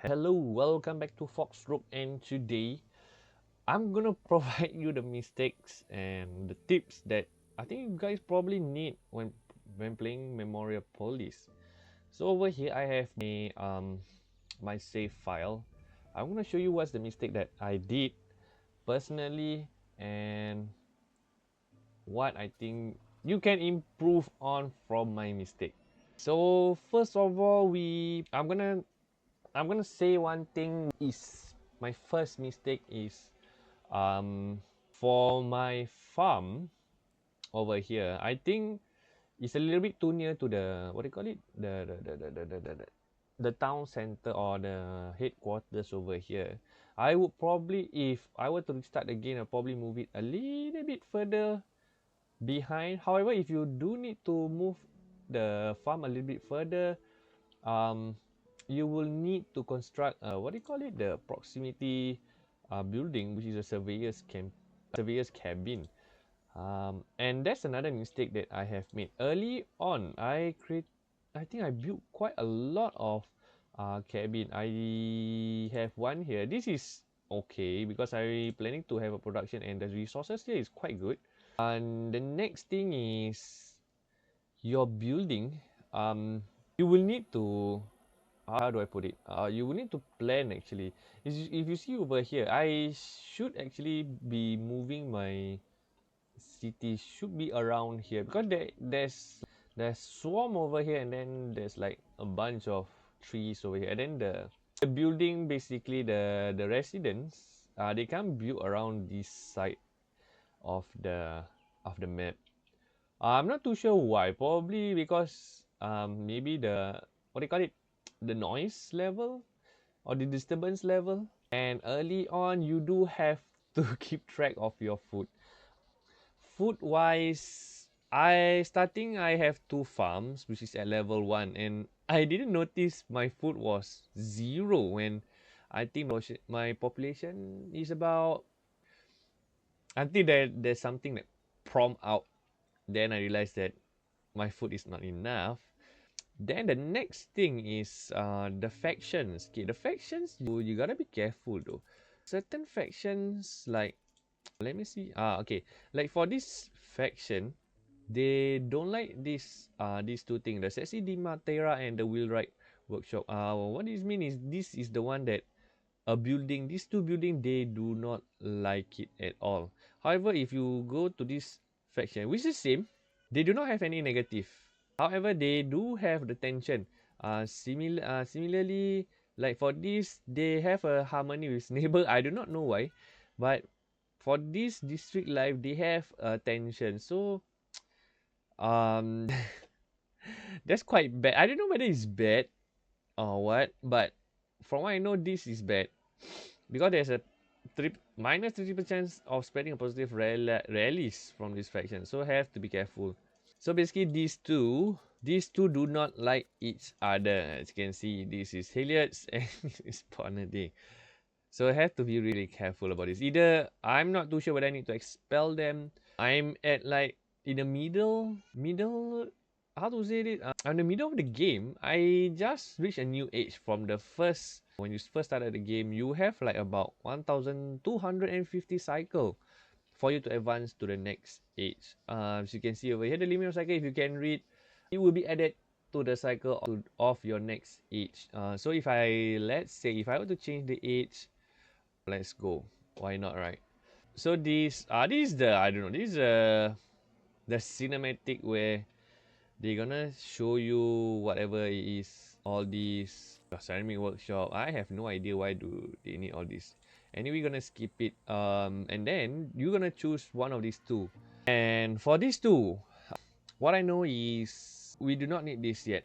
Hello, welcome back to Foxrook, and today I'm gonna provide you the mistakes and the tips that I think you guys probably need when playing Memoriapolis. So over here I have my save file. I'm gonna show you what's the mistake that I did personally and what I think you can improve on from my mistake. So first of all, I'm gonna say one thing is my first mistake is for my farm over here. I think it's a little bit too near to the what do you call it, the town center or the headquarters over here. I would probably, if I were to restart again, I'll probably move it a little bit further behind. However, if you do need to move the farm a little bit further, um, you will need to construct what do you call it, the proximity building, which is a surveyor's cabin. And that's another mistake that I have made early on. I think I built quite a lot of cabin. I have one here. This is okay because I planning to have a production, and the resources here is quite good. And the next thing is your building. You will need to, how do I put it? You will need to plan actually. If you see over here, I should actually be moving my city should be around here because there's swarm over here, and then there's like a bunch of trees over here, and then the building, basically the residents, they can't build around this side of the map. I'm not too sure why. Probably because maybe the, what do you call it, the noise level or the disturbance level. And early on, you do have to keep track of your food. Food wise, I have two farms, which is at level 1, and I didn't notice my food was 0 when I think my population is about, until there's something that prompt out, then I realized that my food is not enough. Then the next thing is the factions. Okay, the factions, you gotta be careful though. Certain factions, like, let me see. Okay, like for this faction, they don't like these two things, the Sexy Di Matera and the Wheelwright Workshop. What this mean is, this is the one that a building, these two building, they do not like it at all. However, if you go to this faction, which is same, they do not have any negative. However, they do have the tension. Similarly, like for this, they have a harmony with neighbor. I do not know why, but for this district life, they have a tension. So um, that's quite bad. I don't know whether it's bad or what, but from what I know, this is bad because there's a minus 30% of spreading a positive rallies from this faction. So have to be careful. So basically, these two do not like each other. As you can see, this is Heliots and this is Pornaday. So I have to be really careful about this. Either I'm not too sure whether I need to expel them. I'm at like in the middle. How to say it? I'm in the middle of the game. I just reached a new age from the first. When you first started the game, you have like about 1,250 cycle for you to advance to the next age. As you can see over here, the limit of cycle, if you can read, it will be added to the cycle of your next age. So if let's say if I were to change the age, let's go. Why not, right? So this is the, I don't know, this is the cinematic where they're gonna show you whatever it is, all these ceramic workshop. I have no idea why do they need all this. Anyway, gonna skip it. And then you're gonna choose one of these two. And for these two, what I know is we do not need this yet.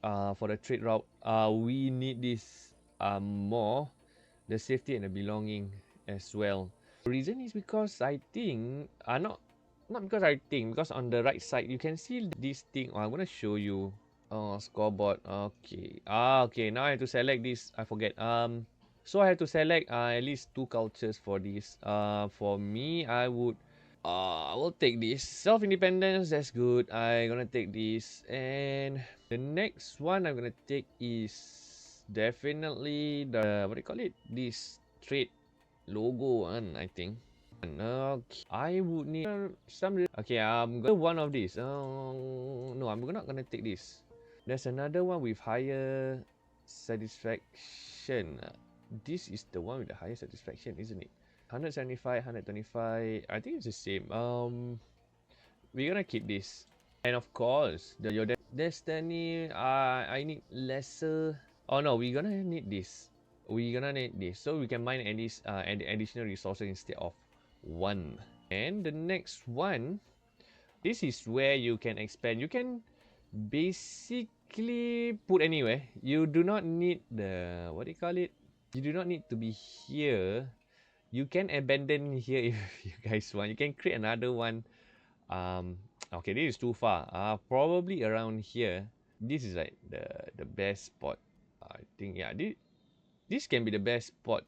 For the trade route, we need this more, the safety and the belonging as well. The reason is because I think, not because I think, because on the right side you can see this thing. I'm gonna show you. Scoreboard. Okay. Okay. Now I have to select this. I forget. So I have to select at least 2 cultures for this. For me, I will take this. Self-independence, that's good. I'm gonna take this. And the next one I'm gonna take is definitely the, what do you call it? This trade logo one, I think. Okay, I would need some. Okay, I'm gonna one of these. No, I'm not gonna take this. There's another one with higher satisfaction. This is the one with the higher satisfaction, isn't it? 175, 125. I think it's the same. We're gonna keep this. And of course, your destiny. I need lesser. Oh no, we're gonna need this. We're gonna need this, so we can mine at least additional resources instead of one. And the next one, this is where you can expand. You can basically put anywhere. You do not need the, what do you call it? You do not need to be here. You can abandon here if you guys want. You can create another one. Okay, this is too far. Probably around here. This is like the best spot. I think, yeah, this can be the best spot.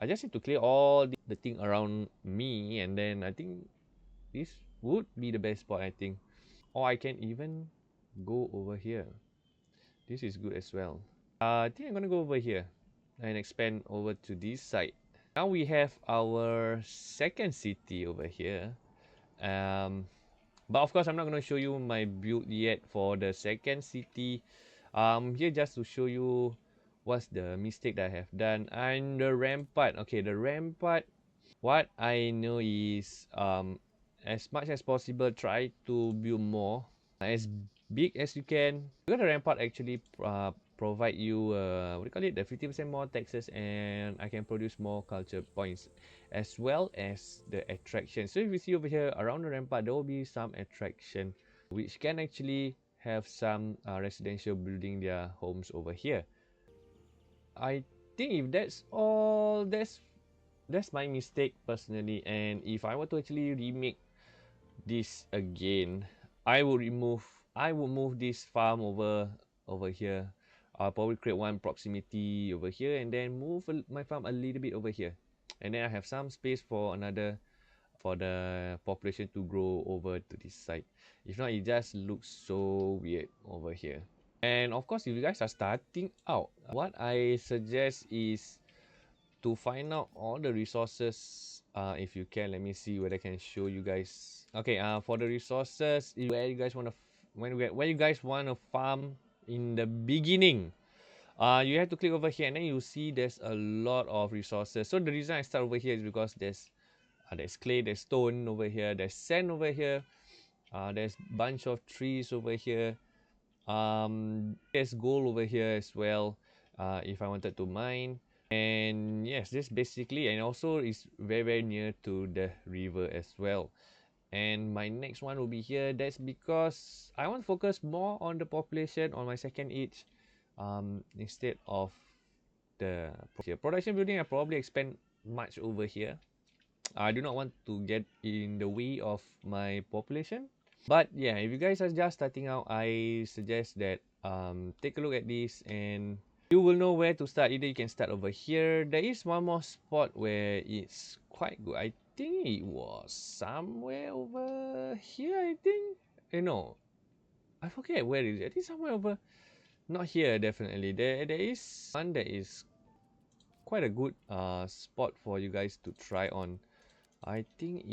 I just need to clear all the thing around me, and then I think this would be the best spot, I think. Or I can even go over here. This is good as well. I think I'm gonna go over here and expand over to this side. Now we have our second city over here. But of course, I'm not gonna show you my build yet for the second city. Here just to show you what's the mistake that I have done. And the rampart. Okay, the rampart. What I know is as much as possible, try to build more, as big as you can. Because the rampart actually provide you what do you call it, the 50% more taxes, and I can produce more culture points, as well as the attraction. So if you see over here around the rampart, there will be some attraction which can actually have some residential building their homes over here. I think if that's all, that's my mistake personally. And if I were to actually remake this again, I would move this farm over here. I'll probably create one proximity over here, and then move my farm a little bit over here, and then I have some space for the population to grow over to this side. If not, it just looks so weird over here. And of course, if you guys are starting out, what I suggest is to find out all the resources. If you can, let me see whether I can show you guys. Okay, for the resources, where you guys want to where you guys want to farm in the beginning, you have to click over here, and then you see there's a lot of resources. So the reason I start over here is because there's clay, there's stone over here, there's sand over here, there's bunch of trees over here, there's gold over here as well, if I wanted to mine. And yes, this basically, and also is very near to the river as well. And my next one will be here. That's because I want to focus more on the population on my second age, instead of the production building. I probably expand much over here. I do not want to get in the way of my population. But yeah, if you guys are just starting out, I suggest that take a look at this, and you will know where to start. Either you can start over here. There is one more spot where it's quite good. I think it was somewhere over here, I think. No, I forget where it is. I think somewhere over, not here definitely. There is one that is quite a good spot for you guys to try on. I think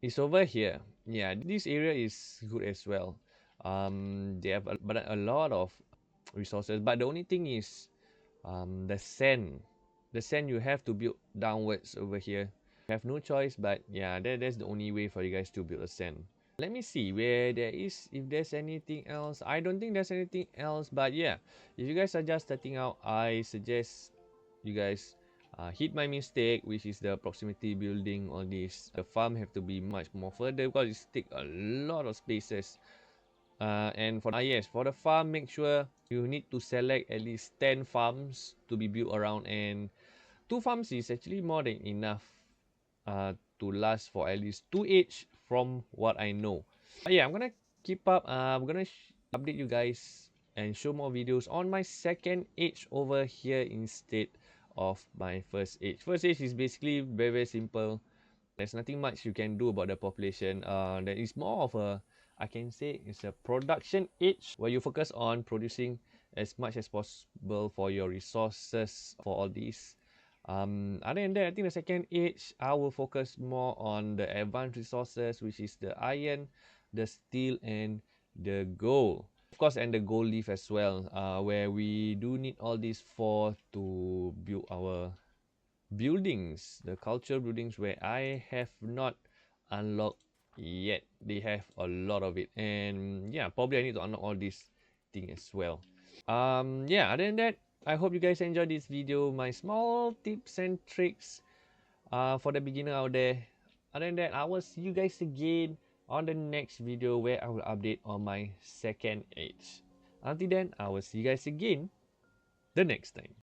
it's over here. Yeah, this area is good as well. They have a lot of resources, but the only thing is the sand. The sand you have to build downwards over here. You have no choice, but yeah, that's the only way for you guys to build a sand. Let me see where there is, if there's anything else. I don't think there's anything else, but yeah, if you guys are just starting out, I suggest you guys hit my mistake, which is the proximity building on this. The farm have to be much more further because it take a lot of spaces. And for yes, for the farm, make sure you need to select at least 10 farms to be built around, and 2 farms is actually more than enough to last for at least 2 age from what I know. But yeah, I'm gonna keep up. I'm gonna update you guys and show more videos on my second age over here instead of my first age. First age is basically very simple. There's nothing much you can do about the population. There is more of a, I can say it's a production age where you focus on producing as much as possible for your resources for all these. Other than that, I think the second age, I will focus more on the advanced resources, which is the iron, the steel, and the gold. Of course, and the gold leaf as well, where we do need all these four to build our buildings, the culture buildings where I have not unlocked yet. They have a lot of it, and yeah, probably I need to unlock all these things as well. Yeah, other than that, I hope you guys enjoyed this video, my small tips and tricks for the beginner out there. Other than that, I will see you guys again on the next video where I will update on my second age. Until then, I will see you guys again the next time.